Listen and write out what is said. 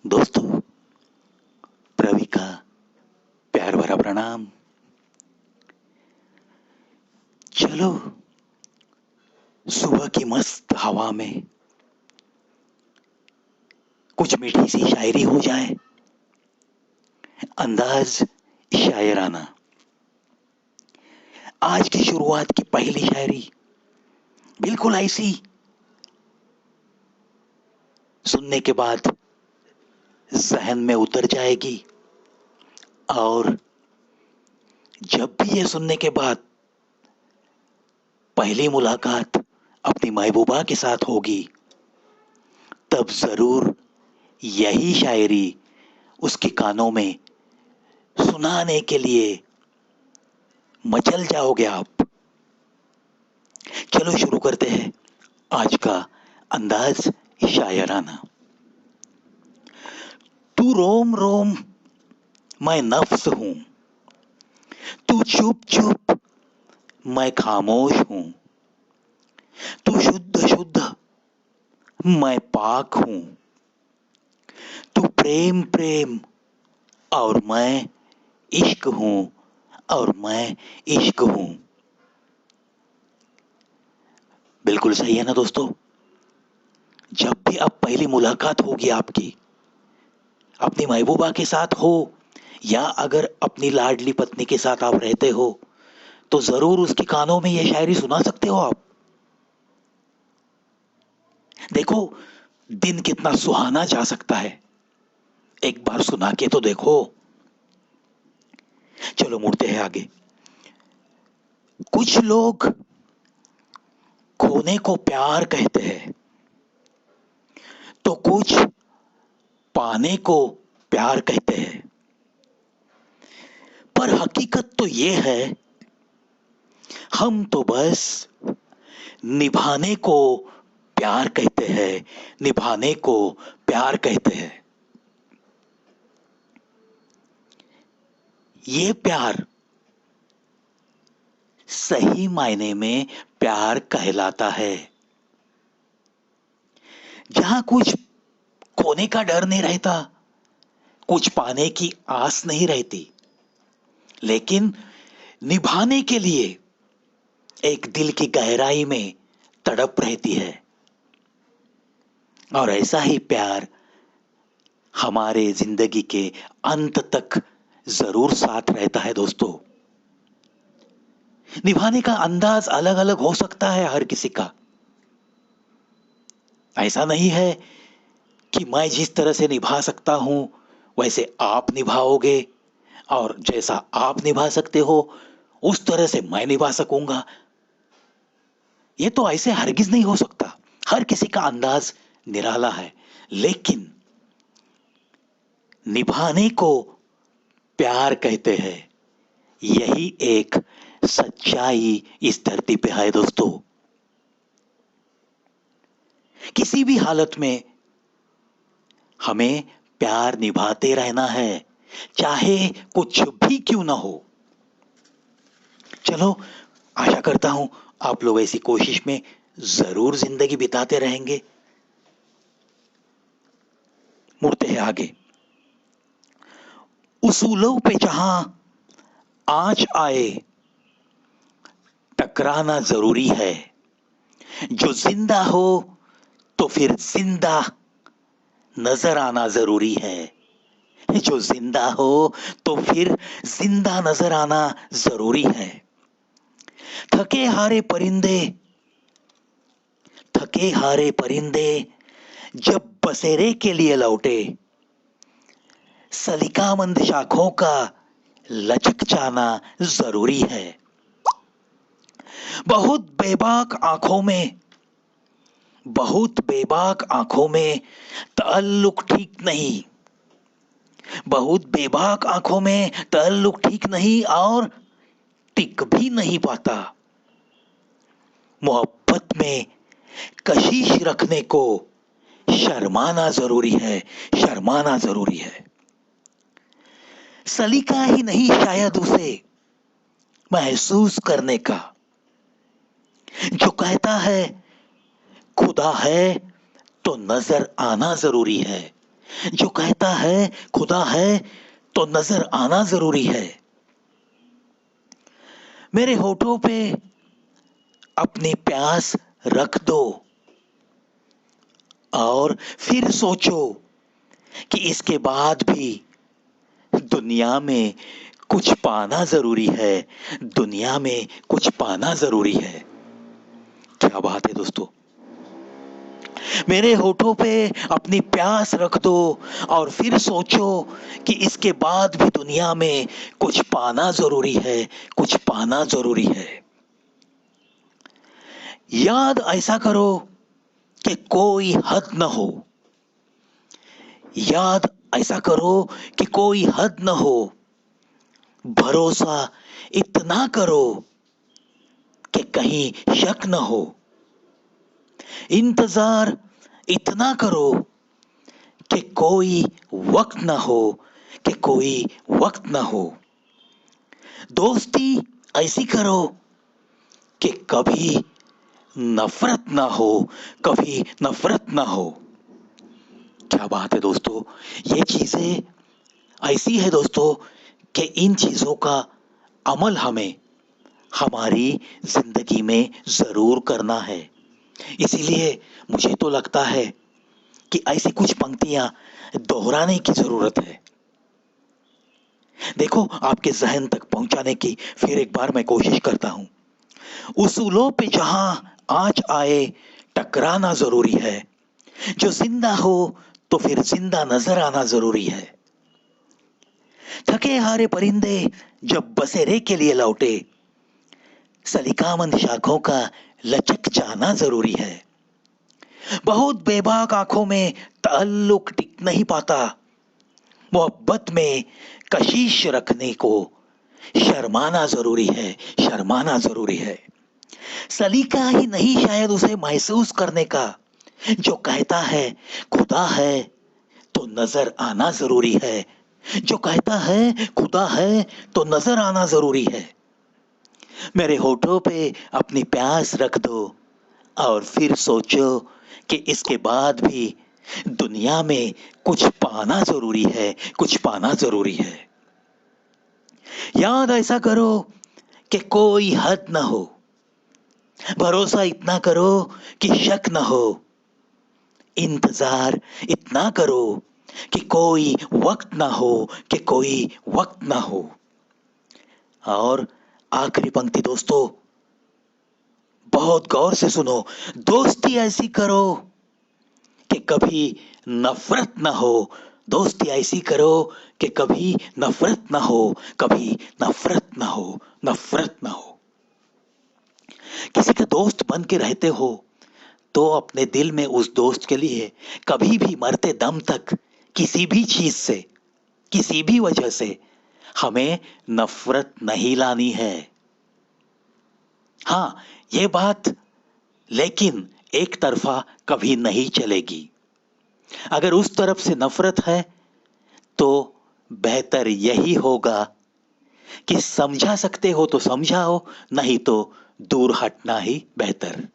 दोस्तों, प्रवी का प्यार भरा प्रणाम। चलो, सुबह की मस्त हवा में कुछ मीठी सी शायरी हो जाए। अंदाज शायराना। आज की शुरुआत की पहली शायरी बिल्कुल ऐसी सुनने के बाद जहन में उतर जाएगी। और जब भी ये सुनने के बाद पहली मुलाकात अपनी महबूबा के साथ होगी, तब जरूर यही शायरी उसके कानों में सुनाने के लिए मचल जाओगे आप। चलो शुरू करते हैं आज का अंदाज शायराना। तू रोम रोम, मैं नफ्स हूं। तू चुप चुप, मैं खामोश हूं। तू शुद्ध शुद्ध, मैं पाक हूं। तू प्रेम प्रेम, और मैं इश्क हूं। और मैं इश्क हूं। बिल्कुल सही है ना दोस्तों। जब भी अब पहली मुलाकात होगी आपकी अपनी महबूबा के साथ हो, या अगर अपनी लाडली पत्नी के साथ आप रहते हो, तो जरूर उसके कानों में यह शायरी सुना सकते हो आप। देखो, दिन कितना सुहाना जा सकता है, एक बार सुना के तो देखो। चलो मुड़ते हैं आगे। कुछ लोग खोने को प्यार कहते हैं, तो कुछ पाने को प्यार कहते हैं। पर हकीकत तो ये है, हम तो बस निभाने को प्यार कहते हैं। निभाने को प्यार कहते हैं। ये प्यार सही मायने में प्यार कहलाता है, जहां कुछ खोने का डर नहीं रहता, कुछ पाने की आस नहीं रहती, लेकिन निभाने के लिए एक दिल की गहराई में तड़प रहती है। और ऐसा ही प्यार हमारे जिंदगी के अंत तक जरूर साथ रहता है दोस्तों। निभाने का अंदाज अलग अलग हो सकता है हर किसी का। ऐसा नहीं है कि मैं जिस तरह से निभा सकता हूं वैसे आप निभाओगे, और जैसा आप निभा सकते हो उस तरह से मैं निभा सकूंगा। ये तो ऐसे हरगिज नहीं हो सकता। हर किसी का अंदाज निराला है, लेकिन निभाने को प्यार कहते हैं। यही एक सच्चाई इस धरती पे है दोस्तों। किसी भी हालत में हमें प्यार निभाते रहना है, चाहे कुछ भी क्यों ना हो। चलो, आशा करता हूं आप लोग ऐसी कोशिश में जरूर जिंदगी बिताते रहेंगे। मुड़ते हैं आगे। उसूलों पे जहां आंच आए, टकराना जरूरी है। जो जिंदा हो तो फिर जिंदा नजर आना जरूरी है। जो जिंदा हो तो फिर जिंदा नजर आना जरूरी है। थके हारे परिंदे, थके हारे परिंदे जब बसेरे के लिए लौटे, सलिकामंद शाखों का लचक जाना जरूरी है। बहुत बेबाक आंखों में, बहुत बेबाक आंखों में ताल्लुक ठीक नहीं। बहुत बेबाक आंखों में ताल्लुक ठीक नहीं, और टिक भी नहीं पाता। मोहब्बत में कशिश रखने को शर्माना जरूरी है। शर्माना जरूरी है। सलीका ही नहीं शायद उसे महसूस करने का, जो कहता है खुदा है तो नजर आना जरूरी है। जो कहता है खुदा है तो नजर आना जरूरी है। मेरे होठों पे अपनी प्यास रख दो और फिर सोचो कि इसके बाद भी दुनिया में कुछ पाना जरूरी है। दुनिया में कुछ पाना जरूरी है। क्या बात है दोस्तों। मेरे होठों पे अपनी प्यास रख दो और फिर सोचो कि इसके बाद भी दुनिया में कुछ पाना जरूरी है। कुछ पाना जरूरी है। याद ऐसा करो कि कोई हद न हो। याद ऐसा करो कि कोई हद न हो। भरोसा इतना करो कि कहीं शक न हो। इंतजार इतना करो कि कोई वक्त न हो। कि कोई वक्त न हो। दोस्ती ऐसी करो कि कभी नफरत ना हो। कभी नफरत ना हो। क्या बात है दोस्तों। ये चीजें ऐसी है दोस्तों कि इन चीजों का अमल हमें हमारी जिंदगी में जरूर करना है। इसीलिए मुझे तो लगता है कि ऐसी कुछ पंक्तियां दोहराने की जरूरत है। देखो, आपके जहन तक पहुंचाने की फिर एक बार मैं कोशिश करता हूं। उसूलों पे जहां आँच आए टकराना जरूरी है। जो जिंदा हो तो फिर जिंदा नजर आना जरूरी है। थके हारे परिंदे जब बसेरे के लिए लौटे, सलीकामंद शाखों का लचक जाना जरूरी है। बहुत बेबाक आंखों में ताल्लुक टिक नहीं पाता। मोहब्बत में कशिश रखने को शर्माना जरूरी है। शर्माना जरूरी है। सलीका ही नहीं शायद उसे महसूस करने का। जो कहता है खुदा है तो नजर आना जरूरी है। जो कहता है खुदा है तो नजर आना जरूरी है। मेरे होठों पे अपनी प्यास रख दो और फिर सोचो कि इसके बाद भी दुनिया में कुछ पाना जरूरी है। कुछ पाना जरूरी है। याद ऐसा करो कि कोई हद न हो। भरोसा इतना करो कि शक न हो। इंतजार इतना करो कि कोई वक्त ना हो। कि कोई वक्त ना हो। और आखिरी पंक्ति दोस्तों, बहुत गौर से सुनो। दोस्ती ऐसी करो कि कभी नफरत ना हो। दोस्ती ऐसी करो कि कभी नफरत ना हो। कभी नफरत ना हो। नफरत ना हो। किसी का दोस्त बन के रहते हो तो अपने दिल में उस दोस्त के लिए कभी भी मरते दम तक किसी भी चीज से, किसी भी वजह से हमें नफरत नहीं लानी है। हां, ये बात लेकिन एक तरफा कभी नहीं चलेगी। अगर उस तरफ से नफरत है तो बेहतर यही होगा कि समझा सकते हो तो समझाओ, नहीं तो दूर हटना ही बेहतर।